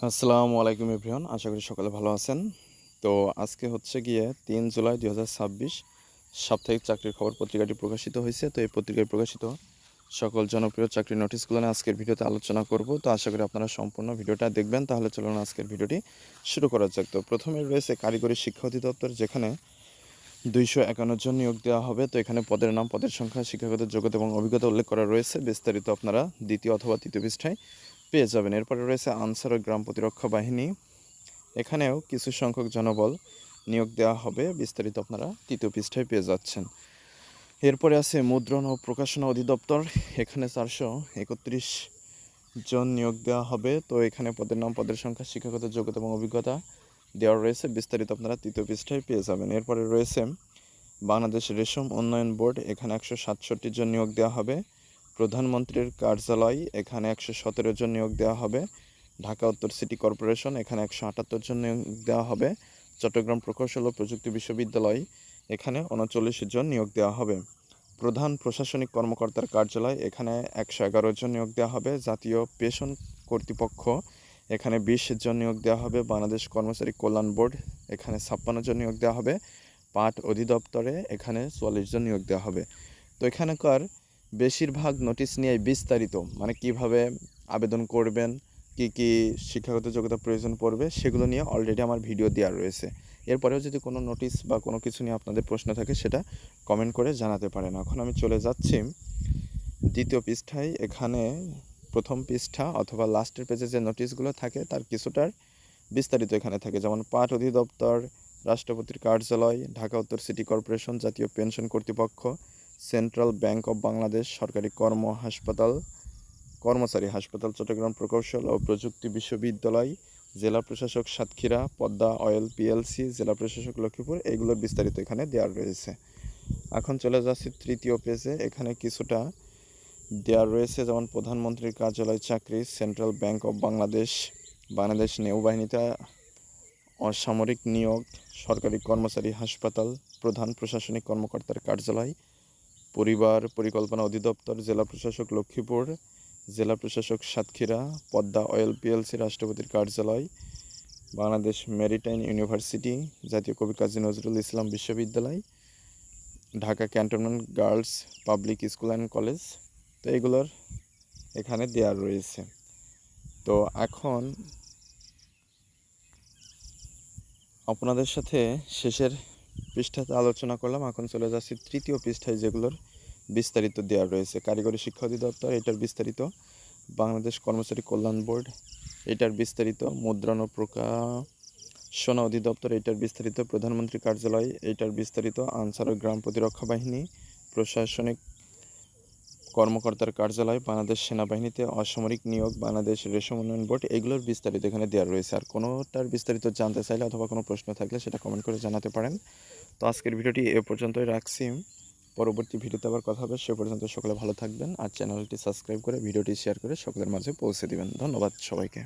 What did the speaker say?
আসসালামু আলাইকুম এভরিওয়ান, আশা করি সকালে ভালো আছেন। তো আজকে হচ্ছে গিয়ে 3 জুলাই 2026 সাপ্তাহিক চাকরির খবর পত্রিকাটি প্রকাশিত হয়েছে। তো এই পত্রিকায় প্রকাশিত সকল জনপ্রিয় চাকরির নোটিশগুলো নিয়ে আজকের ভিডিওতে আলোচনা করব। তো আশা করি আপনারা সম্পূর্ণ ভিডিওটা দেখবেন। তাহলে চলুন আজকের ভিডিওটি শুরু করা যাক। তো প্রথমে রয়েছে কারিগরি শিক্ষা অধিদপ্তর, যেখানে 251 জন নিয়োগ দেওয়া হবে। তো এখানে পদের নাম, পদের সংখ্যা, শিক্ষাগত যোগ্যতা এবং অভিজ্ঞতা উল্লেখ করা রয়েছে। বিস্তারিত আপনারা দ্বিতীয় অথবা তৃতীয় পৃষ্ঠায় পেয়ে যাবেন। এরপরে রয়েছে আনসার ও গ্রাম প্রতিরক্ষা বাহিনী, এখানেও কিছু সংখ্যক জনবল নিয়োগ দেওয়া হবে। বিস্তারিত আপনারা তৃতীয় পৃষ্ঠায় পেয়ে যাচ্ছেন। এরপরে আছে মুদ্রণ ও প্রকাশনা অধিদপ্তর, এখানে 431 জন নিয়োগ দেওয়া হবে। তো এখানে পদের নাম, পদের সংখ্যা, শিক্ষাগত যোগ্যতা এবং অভিজ্ঞতা দেওয়া রয়েছে। বিস্তারিত আপনারা তৃতীয় পৃষ্ঠায় পেয়ে যাবেন। এরপরে রয়েছে বাংলাদেশ রেশম উন্নয়ন বোর্ড, এখানে 167 জন নিয়োগ দেওয়া হবে। প্রধানমন্ত্রীর কার্যালয়, এখানে 117 জন নিয়োগ দেওয়া হবে। ঢাকা উত্তর সিটি কর্পোরেশন, এখানে 178 জন নিয়োগ দেওয়া হবে। চট্টগ্রাম প্রকৌশল ও প্রযুক্তি বিশ্ববিদ্যালয়, এখানে 39 জন নিয়োগ দেওয়া হবে। প্রধান প্রশাসনিক কর্মকর্তার কার্যালয়, এখানে 111 জন নিয়োগ দেওয়া হবে। জাতীয় পেনশন কর্তৃপক্ষ, এখানে 20 জন নিয়োগ দেওয়া হবে। বাংলাদেশ কর্মচারী কল্যাণ বোর্ড, এখানে 56 জন নিয়োগ দেওয়া হবে। পাট অধিদপ্তরে, এখানে 44 জন নিয়োগ দেওয়া হবে। তো এখানকার বেশিরভাগ নোটিশ নিয়ে বিস্তারিত, মানে কিভাবে আবেদন করবেন, কি শিক্ষাগত যোগ্যতা প্রয়োজন পড়বে, সেগুলো নিয়ে অলরেডি আমার ভিডিও দেওয়া রয়েছে। এরপরেও যদি কোনো নোটিশ বা কোনো কিছু নিয়ে আপনাদের প্রশ্ন থাকে, সেটা কমেন্ট করে জানাতে পারেন। এখন আমি চলে যাচ্ছি দ্বিতীয় পৃষ্ঠায়। এখানে প্রথম পৃষ্ঠা অথবা লাস্টের পেজে যে নোটিশগুলো থাকে তার কিছুটার বিস্তারিত এখানে থাকে, যেমন পাট অধিদপ্তর, রাষ্ট্রপতির কার্যালয়, ঢাকা উত্তর সিটি কর্পোরেশন, জাতীয় পেনশন কর্তৃপক্ষ, সেন্ট্রাল ব্যাংক অব বাংলাদেশ, সরকারি কর্মচারী হাসপাতাল, চট্টগ্রাম প্রকৌশল ও প্রযুক্তি বিশ্ববিদ্যালয়, জেলা প্রশাসক সাতক্ষীরা, পদ্মা অয়েল পিএলসি, জেলা প্রশাসক লক্ষ্মীপুর, এইগুলোর বিস্তারিত এখানে দেওয়া রয়েছে। এখন চলে যাচ্ছি তৃতীয় পেজে। এখানে কিছুটা দেওয়া রয়েছে, যেমন প্রধানমন্ত্রীর কার্যালয় চাকরি, central bank of Bangladesh, Bangladesh নৌবাহিনীতে অসামরিক নিয়োগ, সরকারি কর্মচারী হাসপাতাল, প্রধান প্রশাসনিক কর্মকর্তার কার্যালয়, পরিবার পরিকল্পনা অধিদপ্তর, জেলা প্রশাসক লক্ষ্মীপুর, জেলা প্রশাসক সাতক্ষীরা, পদ্মা অয়েল পিএলসি, রাষ্ট্রপতির কার্যালয়, বাংলাদেশ মেরিটাইম ইউনিভার্সিটি, জাতীয় কবি কাজী নজরুল ইসলাম বিশ্ববিদ্যালয়, Dhaka cantonment girls public school and college. তো এগুলোর এখানে দেওয়া রয়েছে। তো এখন আপনাদের সাথে শেষের পৃষ্ঠাতে আলোচনা করলাম। এখন চলে যাচ্ছি তৃতীয় পৃষ্ঠায়, যেগুলোর বিস্তারিত দেওয়া রয়েছে। কারিগরি শিক্ষা অধিদপ্তর, এটার বিস্তারিত। বাংলাদেশ কর্মচারী কল্যাণ বোর্ড, এটার বিস্তারিত। মুদ্রণ ও প্রকাশনা অধিদপ্তর, এটার বিস্তারিত। প্রধানমন্ত্রী কার্যালয়, এটার বিস্তারিত। আনসার ও গ্রাম প্রতিরক্ষা বাহিনী, প্রশাসনিক কর্মকর্তার কার্যালয়, বাংলাদেশ সেনাবাহিনীতে অসামরিক নিয়োগ, বাংলাদেশ রেশম উন্নয়ন বোর্ড, এগুলোর বিস্তারিত এখানে দেওয়া রয়েছে। আর কোনোটার বিস্তারিত জানতে চাইলে অথবা কোনো প্রশ্ন থাকলে সেটা কমেন্ট করে জানাতে পারেন। তো আজকের ভিডিওটি এ পর্যন্তই রাখছি। পরবর্তী ভিডিওতে আবার কথা হবে। সে পর্যন্ত সকলে ভালো থাকবেন, আর চ্যানেলটি সাবস্ক্রাইব করে ভিডিওটি শেয়ার করে সকলের মাঝে পৌঁছে দিবেন। ধন্যবাদ সবাইকে।